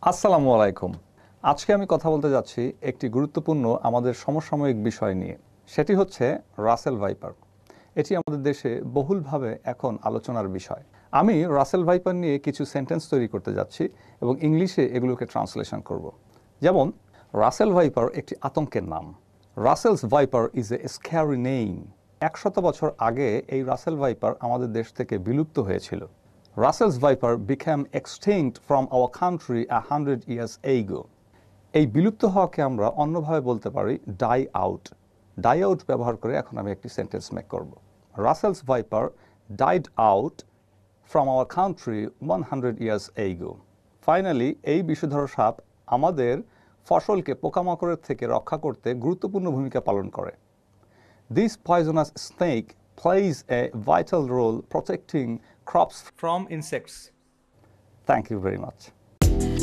আসসালামু আলাইকুম। আজকে আমি কথা বলতে যাচ্ছি একটি গুরুত্বপূর্ণ আমাদের সমসাময়িক বিষয় নিয়ে। সেটি হচ্ছে রাসেল ভাইপার। এটি আমাদের দেশে বহুলভাবে এখন আলোচনার বিষয়। আমি রাসেল ভাইপার নিয়ে কিছু সেন্টেন্স তৈরি করতে যাচ্ছি এবং ইংলিশে এগুলোকে ট্রান্সলেশন করব। যেমন, রাসেল ভাইপার একটি আতঙ্কের নাম। Russell's viper is a scary name. 100 বছর আগে এই রাসেল ভাইপার আমাদের দেশ থেকে বিলুপ্ত হয়েছিল। Russell's viper became extinct from our country 100 years ago. এই বিলুপ্ত হওয়াকে আমরা অন্যভাবে বলতে পারি ডাই আউট। ডাই আউট ব্যবহার করে এখন আমি একটি সেন্টেন্স মেক করব। Russell's viper died out from our country 100 years ago. Finally এই বিষধর সাপ আমাদের ফসলকে পোকামাকড়ের থেকে রক্ষা করতে গুরুত্বপূর্ণ ভূমিকা পালন করে। This poisonous snake plays a vital role protecting crops from insects. Thank you very much.